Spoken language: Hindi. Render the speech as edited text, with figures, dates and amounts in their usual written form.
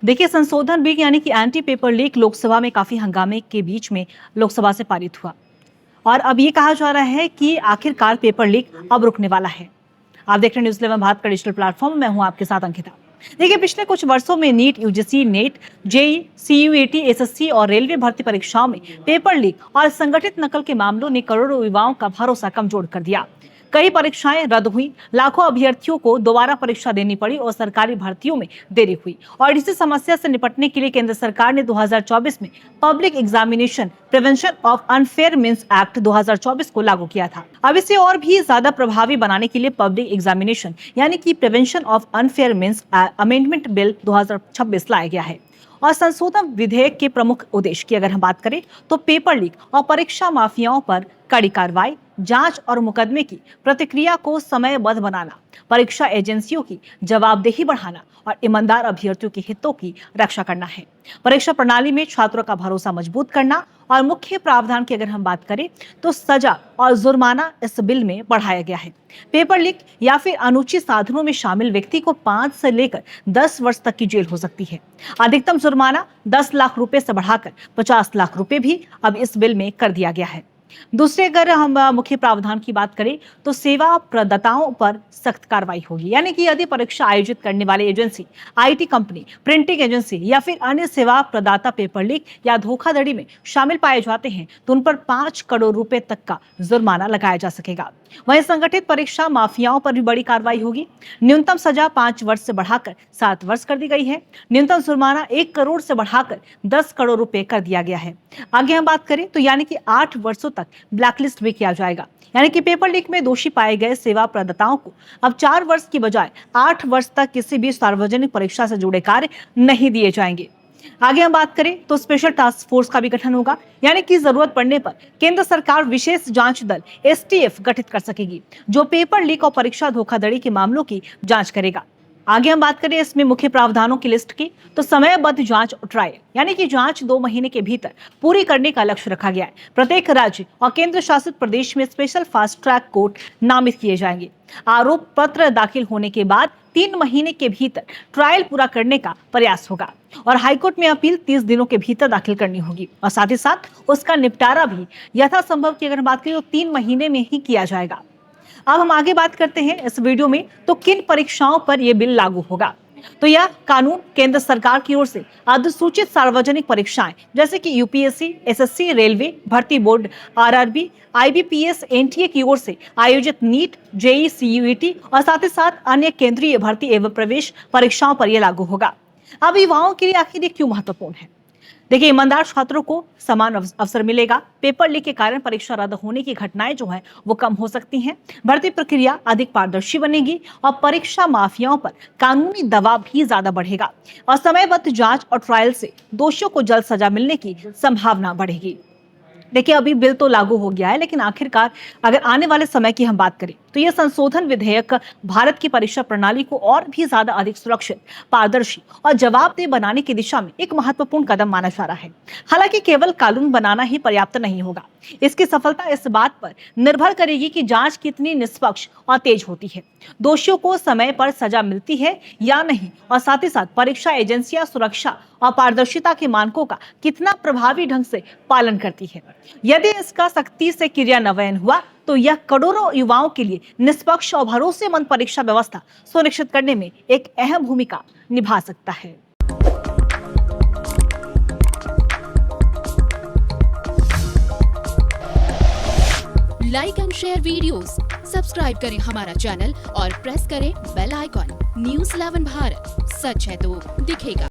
देखिए, संशोधन बिल यानी कि एंटी पेपर लीक लोकसभा में काफी हंगामे के बीच में लोकसभा से पारित हुआ और अब ये कहा जा रहा है कि आखिरकार पेपर लीक अब रुकने वाला है। आप देख रहे हैं न्यूज़ 11 भारत का डिजिटल प्लेटफॉर्म। मैं हूं आपके साथ अंकिता। देखिए, पिछले कुछ वर्षों में NEET, UGC NET, JEE, CUET, SSC और रेलवे भर्ती परीक्षाओं में पेपर लीक और संगठित नकल के मामलों ने करोड़ों युवाओं का भरोसा कमजोर कर दिया। कई परीक्षाएं रद्द हुई, लाखों अभ्यर्थियों को दोबारा परीक्षा देनी पड़ी और सरकारी भर्तियों में देरी हुई। और इसी समस्या से निपटने के लिए केंद्र सरकार ने 2024 में public examination prevention of unfair means act 2024 को लागू किया था। अब इसे और भी ज्यादा प्रभावी बनाने के लिए पब्लिक एग्जामिनेशन यानी कि prevention of unfair means amendment bill 2026 लाया गया है। और संशोधन विधेयक के प्रमुख उद्देश्य की अगर हम बात करें तो पेपर लीक और परीक्षा माफियाओं पर कड़ी कार्रवाई, जांच और मुकदमे की प्रतिक्रिया को समयबद्ध बनाना, परीक्षा एजेंसियों की जवाबदेही बढ़ाना और ईमानदार अभ्यर्थियों के हितों की रक्षा करना है। परीक्षा प्रणाली में छात्रों का भरोसा मजबूत करना और मुख्य प्रावधान की अगर हम बात करें तो सजा और जुर्माना इस बिल में बढ़ाया गया है। पेपर लीक या फिर अनुचित साधनों में शामिल व्यक्ति को 5 से लेकर 10 वर्ष तक की जेल हो सकती है। अधिकतम जुर्माना 10 लाख रुपए से बढ़ाकर 50 लाख रुपए भी अब इस बिल में कर दिया गया है। दूसरे अगर हम मुख्य प्रावधान की बात करें तो सेवा प्रदाताओं पर सख्त कार्रवाई होगी, यानी कि यदि परीक्षा आयोजित करने वाले agency, IT company, printing agency या फिर अन्य सेवा प्रदाता पेपर लीक या धोखाधड़ी में शामिल पाए जाते हैं तो उन पर 5 करोड़ रुपए तक का जुर्माना लगाया जा सकेगा। वहीं संगठित परीक्षा माफियाओं पर भी बड़ी कार्रवाई होगी। न्यूनतम सजा 5 वर्ष से बढ़ाकर 7 वर्ष कर दी गई है। न्यूनतम जुर्माना 1 करोड़ से बढ़ाकर 10 करोड़ रुपए कर दिया गया है। आगे हम बात करें तो यानी कि 8 वर्षों तक ब्लैकलिस्ट भी किया जाएगा, यानी कि पेपर लीक में दोषी पाए गए सेवा प्रदाताओं को अब 4 वर्ष की बजाय 8 वर्ष तक किसी भी सार्वजनिक परीक्षा से जुड़े कार्य नहीं दिए जाएंगे। आगे हम बात करें तो स्पेशल टास्क फोर्स का भी गठन होगा, यानी कि जरूरत पड़ने पर केंद्र सरकार विशेष जांच दल एसटीएफ गठित कर सकेगी, जो पेपर लीक और परीक्षा धोखाधड़ी के मामलों की जांच करेगा। आगे हम बात करें इसमें मुख्य प्रावधानों की लिस्ट की तो समयबद्ध जांच और ट्रायल, यानी कि जांच 2 महीने के भीतर पूरी करने का लक्ष्य रखा गया है। प्रत्येक राज्य और केंद्र शासित प्रदेश में स्पेशल फास्ट ट्रैक कोर्ट नामित किए जाएंगे। आरोप पत्र दाखिल होने के बाद 3 महीने के भीतर ट्रायल पूरा करने का प्रयास होगा और हाईकोर्ट में अपील 30 दिनों के भीतर दाखिल करनी होगी और साथ ही साथ उसका निपटारा भी यथासंभव की अगर बात करें तो 3 महीने में ही किया जाएगा। अब हम आगे बात करते हैं इस वीडियो में तो किन परीक्षाओं पर यह बिल लागू होगा। तो यह कानून केंद्र सरकार की ओर से अधिसूचित सार्वजनिक परीक्षाएं जैसे कि यूपीएससी, एसएससी, रेलवे भर्ती बोर्ड, आरआरबी, आईबीपीएस, एनटीए की ओर से आयोजित नीट, जेई, सीयूईटी और साथ ही साथ अन्य केंद्रीय भर्ती एवं प्रवेश परीक्षाओं पर यह लागू होगा। अब युवाओं के लिए आखिर ये क्यों महत्वपूर्ण है? देखिए, ईमानदार छात्रों को समान अवसर मिलेगा। पेपर लीक के कारण परीक्षा रद्द होने की घटनाएं जो है वो कम हो सकती हैं। भर्ती प्रक्रिया अधिक पारदर्शी बनेगी और परीक्षा माफियाओं पर कानूनी दबाव भी ज्यादा बढ़ेगा और समयबद्ध जांच और ट्रायल से दोषियों को जल्द सजा मिलने की संभावना बढ़ेगी। देखिए, अभी बिल तो लागू हो गया है, लेकिन आखिरकार अगर आने वाले समय की हम बात करें तो यह संशोधन विधेयक भारत की परीक्षा प्रणाली को और भी ज्यादा अधिक सुरक्षित, पारदर्शी और जवाबदेह बनाने की दिशा में एक महत्वपूर्ण कदम माना जा रहा है। हालांकि केवल कानून बनाना ही पर्याप्त नहीं होगा। इसकी सफलता इस बात पर निर्भर करेगी कि जांच कितनी निष्पक्ष और तेज होती है, दोषियों को समय पर सजा मिलती है या नहीं, और साथ ही साथ परीक्षा एजेंसियां सुरक्षा और पारदर्शिता के मानकों का कितना प्रभावी ढंग से पालन करती है। यदि इसका सख्ती से क्रियान्वयन हुआ तो यह करोड़ों युवाओं के लिए निष्पक्ष और भरोसेमंद परीक्षा व्यवस्था सुनिश्चित करने में एक अहम भूमिका निभा सकता है। Like and share videos, subscribe करें हमारा चैनल और प्रेस करें बेल आइकॉन। न्यूज़ 11 भारत, सच है तो दिखेगा।